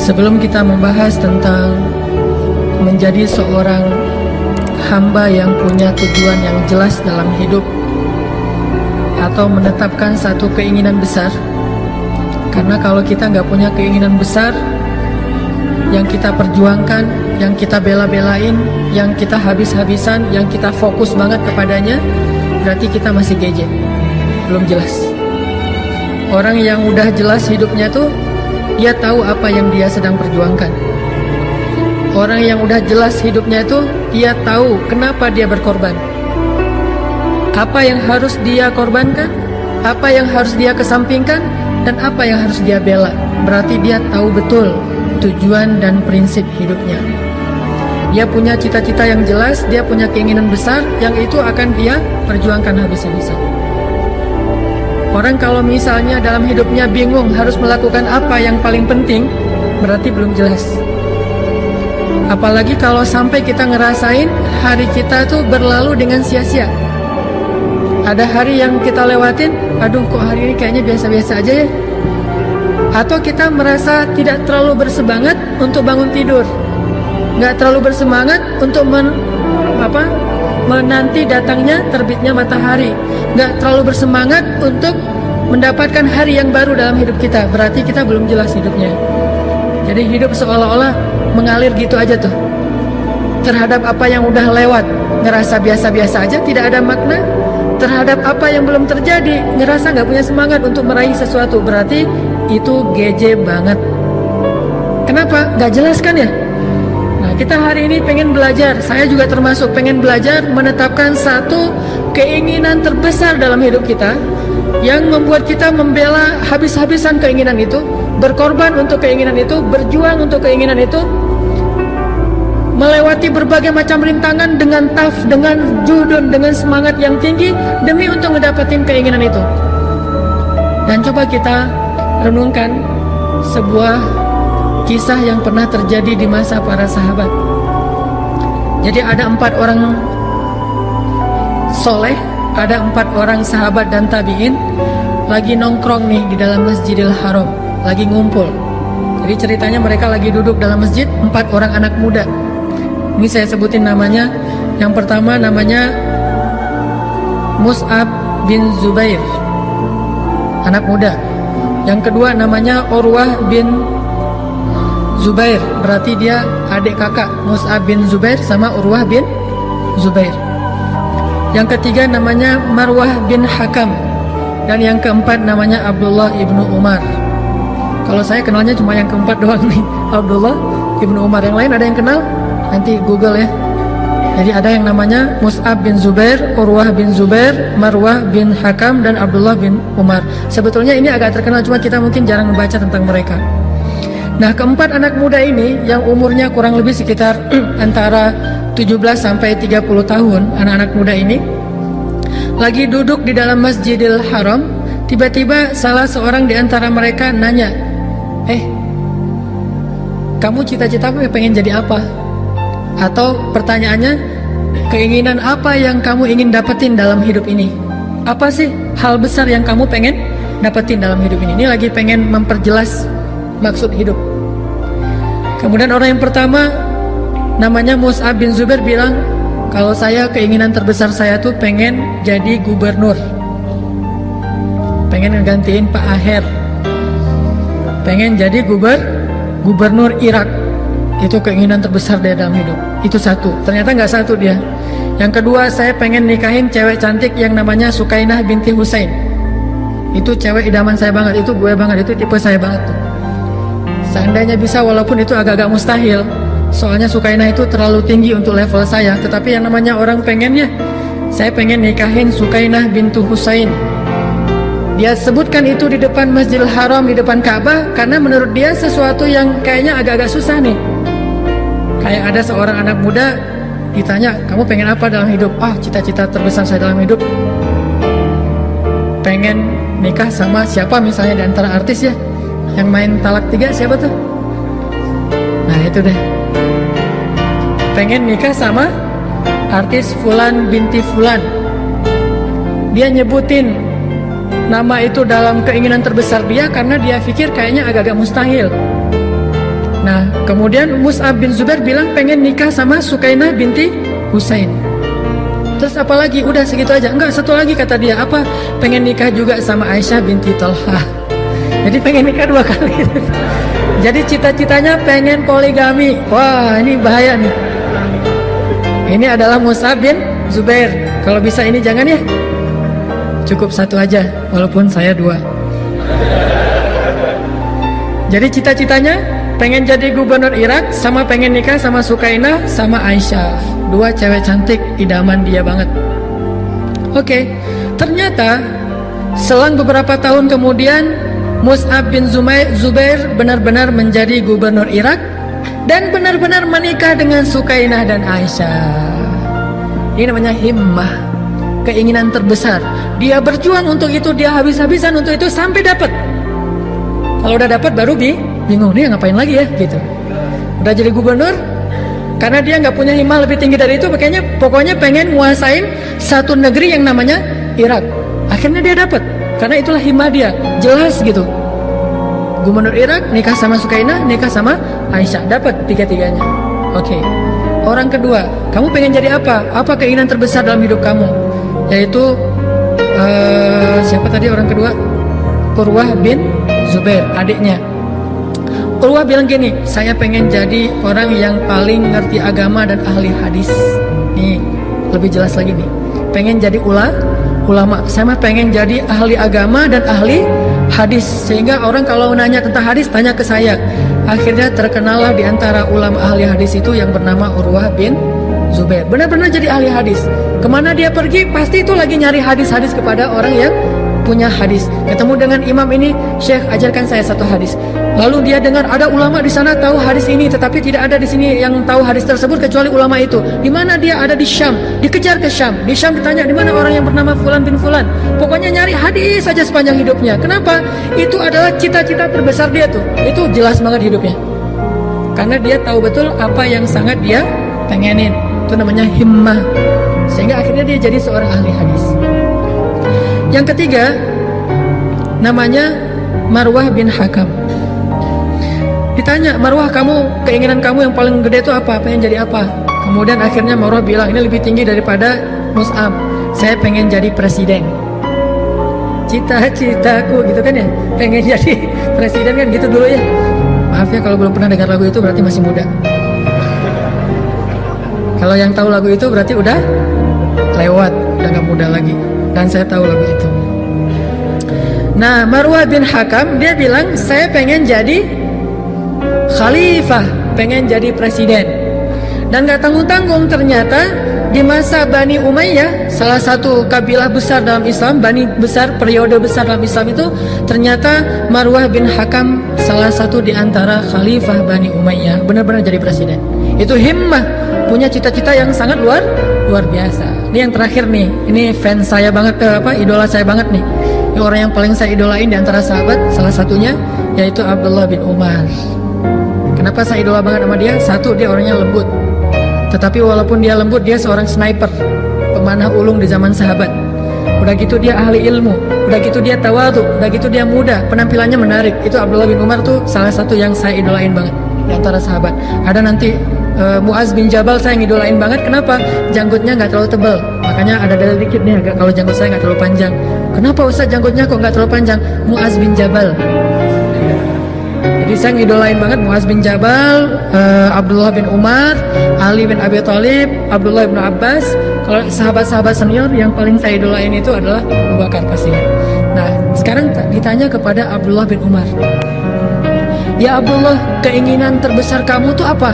Sebelum kita membahas tentang menjadi seorang hamba yang punya tujuan yang jelas dalam hidup atau menetapkan satu keinginan besar, karena kalau kita nggak punya keinginan besar yang kita perjuangkan, yang kita bela-belain, yang kita habis-habisan, yang kita fokus banget kepadanya, berarti kita masih geje, belum jelas. Orang yang udah jelas hidupnya tuh, dia tahu apa yang dia sedang perjuangkan. Orang yang udah jelas hidupnya itu, dia tahu kenapa dia berkorban, apa yang harus dia korbankan, apa yang harus dia kesampingkan, dan apa yang harus dia bela. Berarti dia tahu betul tujuan dan prinsip hidupnya. Dia punya cita-cita yang jelas, dia punya keinginan besar yang itu akan dia perjuangkan habis-habisan. Orang kalau misalnya dalam hidupnya bingung harus melakukan apa yang paling penting, berarti belum jelas. Apalagi kalau sampai kita ngerasain hari kita tuh berlalu dengan sia-sia. Ada hari yang kita lewatin, aduh kok hari ini kayaknya biasa-biasa aja ya. Atau kita merasa tidak terlalu bersemangat untuk bangun tidur, nggak terlalu bersemangat untuk menanti datangnya terbitnya matahari, nggak terlalu bersemangat untuk mendapatkan hari yang baru dalam hidup kita. Berarti kita belum jelas hidupnya. Jadi hidup seolah-olah mengalir gitu aja tuh. Terhadap apa yang udah lewat, ngerasa biasa-biasa aja, tidak ada makna. Terhadap apa yang belum terjadi, ngerasa nggak punya semangat untuk meraih sesuatu. Berarti itu geje banget. Kenapa? Nggak jelas kan ya? Nah, kita hari ini pengen belajar, saya juga termasuk pengen belajar menetapkan satu keinginan terbesar dalam hidup kita yang membuat kita membela habis-habisan keinginan itu, berkorban untuk keinginan itu, berjuang untuk keinginan itu, melewati berbagai macam rintangan dengan dengan judun, dengan semangat yang tinggi demi untuk mendapatkan keinginan itu. Dan coba kita renungkan sebuah kisah yang pernah terjadi di masa para sahabat. Jadi ada 4 orang soleh, ada 4 orang sahabat dan tabi'in lagi nongkrong nih di dalam Masjidil Haram, lagi ngumpul. Jadi ceritanya mereka lagi duduk dalam masjid, 4 orang anak muda. Ini saya sebutin namanya. Yang pertama namanya Mus'ab bin Zubair, anak muda. Yang kedua namanya Urwah bin Zubair, berarti dia adik kakak Mus'ab bin Zubair sama Urwah bin Zubair. Yang ketiga namanya Marwah bin Hakam. Dan yang keempat namanya Abdullah ibnu Umar. Kalau saya kenalnya cuma yang keempat doang nih, Abdullah ibnu Umar. Yang lain ada yang kenal? Nanti Google ya. Jadi ada yang namanya Mus'ab bin Zubair, Urwah bin Zubair, Marwah bin Hakam, dan Abdullah bin Umar. Sebetulnya ini agak terkenal, cuma kita mungkin jarang membaca tentang mereka. Nah, keempat anak muda ini yang umurnya kurang lebih sekitar antara 17 sampai 30 tahun, anak-anak muda ini lagi duduk di dalam Masjidil Haram. Tiba-tiba salah seorang di antara mereka nanya, kamu cita-cita pengen jadi apa? Atau pertanyaannya, keinginan apa yang kamu ingin dapetin dalam hidup ini? Apa sih hal besar yang kamu pengen dapetin dalam hidup ini? Ini lagi pengen memperjelas maksud hidup. Kemudian orang yang pertama namanya Mus'ab bin Zubair bilang, kalau saya keinginan terbesar saya tuh pengen jadi gubernur, pengen ngegantiin Pak Aher, pengen jadi gubernur Irak. Itu keinginan terbesar dia dalam hidup. Itu satu. Ternyata nggak satu dia. Yang kedua, saya pengen nikahin cewek cantik yang namanya Sukainah binti Husain. Itu cewek idaman saya banget, itu gue banget, itu tipe saya banget tuh. Seandainya bisa, walaupun itu agak-agak mustahil, soalnya Sukainah itu terlalu tinggi untuk level saya. Tetapi yang namanya orang pengennya, saya pengen nikahin Sukainah bintu Husain. Dia sebutkan itu di depan Masjidil Haram, di depan Ka'bah, karena menurut dia sesuatu yang kayaknya agak-agak susah nih. Kayak ada seorang anak muda ditanya, kamu pengen apa dalam hidup? Cita-cita terbesar saya dalam hidup pengen nikah sama siapa, misalnya di antara artis ya, yang main Talak 3 siapa tuh? Nah itu deh, pengen nikah sama artis Fulan binti Fulan. Dia nyebutin nama itu dalam keinginan terbesar dia karena dia pikir kayaknya agak-agak mustahil. Nah, kemudian Mus'ab bin Zubair bilang pengen nikah sama Sukainah binti Husain. Terus apalagi? Udah segitu aja? Enggak, satu lagi kata dia, apa? Pengen nikah juga sama Aisyah binti Talha. Jadi pengen nikah 2 kali. Jadi cita-citanya pengen poligami. Wah, ini bahaya nih. Ini adalah Mus'ab bin Zubair. Kalau bisa ini jangan ya. Cukup 1 aja, walaupun saya 2. Jadi cita-citanya pengen jadi gubernur Irak, sama pengen nikah sama Sukainah sama Aisyah. 2 cewek cantik, idaman dia banget. Oke, ternyata selang beberapa tahun kemudian Mus'ab bin Zubair benar-benar menjadi gubernur Irak dan benar-benar menikah dengan Sukainah dan Aisyah. Ini namanya himmah, keinginan terbesar. Dia berjuang untuk itu, dia habis-habisan untuk itu sampai dapat. Kalau udah dapat baru bingung nih ngapain lagi ya gitu. Udah jadi gubernur, karena dia nggak punya himmah lebih tinggi dari itu, pokoknya pengen nguasain satu negeri yang namanya Irak. Akhirnya dia dapat, karena itulah himmah dia, jelas gitu. Gubernur Irak, nikah sama Sukainah, nikah sama Aisyah, dapat 3-tiganya. Oke. Orang kedua, kamu pengen jadi apa? Apa keinginan terbesar dalam hidup kamu? Yaitu siapa tadi orang kedua? Urwah bin Zubair, adiknya. Urwah bilang gini, saya pengen jadi orang yang paling ngerti agama dan ahli hadis. Nih, lebih jelas lagi nih. Pengen jadi ulama. Saya mah pengen jadi ahli agama dan ahli hadis. Sehingga orang kalau nanya tentang hadis, tanya ke saya. Akhirnya terkenallah di antara ulama ahli hadis itu yang bernama Urwah bin Zubair. Benar-benar jadi ahli hadis. Kemana dia pergi, pasti itu lagi nyari hadis-hadis kepada orang yang punya hadis. Ketemu dengan imam ini, Syekh ajarkan saya 1 hadis. Lalu dia dengar ada ulama di sana tahu hadis ini, tetapi tidak ada di sini yang tahu hadis tersebut kecuali ulama itu. Di mana dia? Ada di Syam. Dikejar ke Syam. Di Syam ditanya di mana orang yang bernama Fulan bin Fulan. Pokoknya nyari hadis saja sepanjang hidupnya. Kenapa? Itu adalah cita-cita terbesar dia tuh. Itu jelas banget hidupnya. Karena dia tahu betul apa yang sangat dia pengenin. Itu namanya himmah. Sehingga akhirnya dia jadi seorang ahli hadis. Yang ketiga, namanya Marwah bin Hakam. Ditanya, Marwah, keinginan kamu yang paling gede itu apa? Pengen jadi apa? Kemudian akhirnya Marwah bilang, ini lebih tinggi daripada Mus'ab. Saya pengen jadi presiden. Cita-citaku gitu kan ya, pengen jadi presiden kan gitu dulu ya. Maaf ya kalau belum pernah dengar lagu itu berarti masih muda. Kalau yang tahu lagu itu berarti udah lewat, udah gak muda lagi. Dan saya tahu lagu itu. Nah, Marwah bin Hakam dia bilang, saya pengen jadi khalifah, pengen jadi presiden. Dan gak tanggung-tanggung ternyata di masa Bani Umayyah, salah satu kabilah besar dalam Islam, Bani besar, periode besar dalam Islam itu, ternyata Marwah bin Hakam salah satu di antara khalifah Bani Umayyah, benar-benar jadi presiden. Itu himmah, punya cita-cita yang sangat luar biasa. Ini yang terakhir nih, ini fans saya banget, idola saya banget nih. Ini orang yang paling saya idolain di antara sahabat, salah satunya yaitu Abdullah bin Umar. Kenapa saya idola banget sama dia? Satu, dia orangnya lembut. Tetapi walaupun dia lembut, dia seorang sniper, pemanah ulung di zaman sahabat. Udah gitu dia ahli ilmu, udah gitu dia tawadhu, udah gitu dia muda, penampilannya menarik. Itu Abdullah bin Umar tuh salah satu yang saya idolain banget di antara sahabat. Ada nanti Muaz bin Jabal saya ngidolain banget. Kenapa? Janggutnya nggak terlalu tebal, makanya ada dalil dikit nih agak. Kalau janggut saya nggak terlalu panjang. Kenapa Ustaz janggutnya kok nggak terlalu panjang? Muaz bin Jabal. Jadi saya ngidolain banget Muaz bin Jabal, Abdullah bin Umar, Ali bin Abi Thalib, Abdullah bin Abbas. Kalau sahabat-sahabat senior yang paling saya idolain itu adalah Abu Bakar pastinya. Nah, sekarang ditanya kepada Abdullah bin Umar, ya Abdullah, keinginan terbesar kamu tuh apa?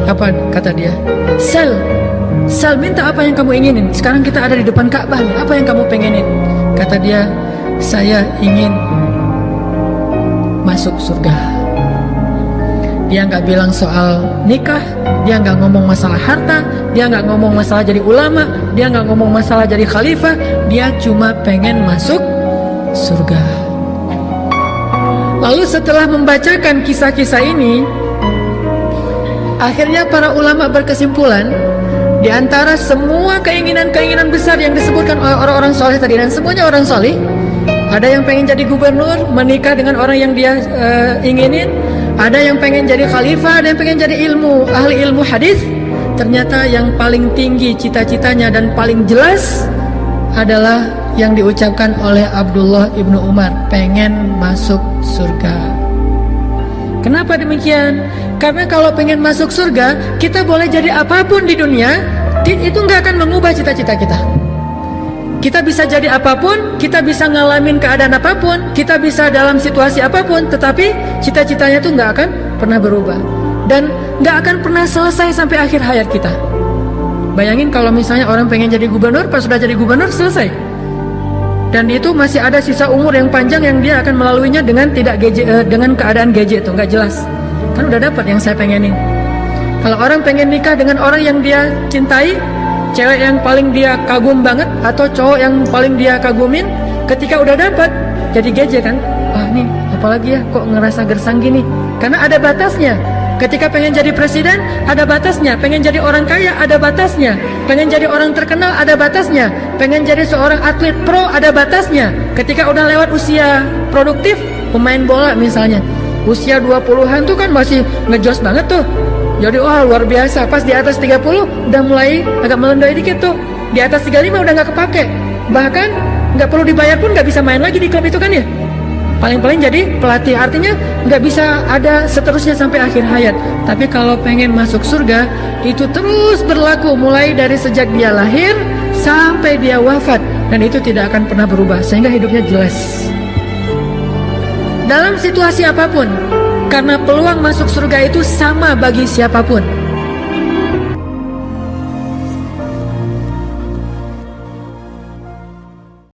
Apa kata dia? Sel, minta apa yang kamu inginin. Sekarang kita ada di depan Ka'bah nih, apa yang kamu pengenin? Kata dia, saya ingin masuk surga. Dia nggak bilang soal nikah, dia nggak ngomong masalah harta, dia nggak ngomong masalah jadi ulama, dia nggak ngomong masalah jadi khalifah, dia cuma pengen masuk surga. Lalu setelah membacakan kisah-kisah ini, akhirnya para ulama berkesimpulan, di antara semua keinginan-keinginan besar yang disebutkan oleh orang-orang soleh tadi, dan semuanya orang soleh, ada yang pengen jadi gubernur, menikah dengan orang yang dia inginin, Ada yang pengen jadi khalifah, ada yang pengen jadi ahli ilmu hadis. Ternyata yang paling tinggi cita-citanya dan paling jelas adalah yang diucapkan oleh Abdullah ibnu Umar, pengen masuk surga. Kenapa demikian? Karena kalau pengen masuk surga, kita boleh jadi apapun di dunia, itu nggak akan mengubah cita-cita kita. Kita bisa jadi apapun, kita bisa ngalamin keadaan apapun, kita bisa dalam situasi apapun, tetapi cita-citanya itu nggak akan pernah berubah dan nggak akan pernah selesai sampai akhir hayat kita. Bayangin kalau misalnya orang pengen jadi gubernur, pas sudah jadi gubernur selesai, dan itu masih ada sisa umur yang panjang yang dia akan melaluinya dengan dengan keadaan gadget itu nggak jelas. Kan udah dapat yang saya pengenin. Kalau orang pengen nikah dengan orang yang dia cintai, cewek yang paling dia kagum banget atau cowok yang paling dia kagumin, ketika udah dapat jadi gadget kan, wah nih apalagi ya kok ngerasa gersang gini, karena ada batasnya. Ketika pengen jadi presiden ada batasnya, pengen jadi orang kaya ada batasnya, pengen jadi orang terkenal ada batasnya, pengen jadi seorang atlet pro ada batasnya. Ketika udah lewat usia produktif, pemain bola misalnya, usia 20-an tuh kan masih ngejos banget tuh. Jadi wah luar biasa, pas di atas 30 udah mulai agak melendoi dikit tuh. Di atas 35 udah nggak kepake, bahkan nggak perlu dibayar pun nggak bisa main lagi di klub itu kan ya. Paling-paling jadi pelatih, artinya nggak bisa ada seterusnya sampai akhir hayat. Tapi kalau pengen masuk surga, itu terus berlaku mulai dari sejak dia lahir sampai dia wafat, dan itu tidak akan pernah berubah, sehingga hidupnya jelas. Dalam situasi apapun, karena peluang masuk surga itu sama bagi siapapun.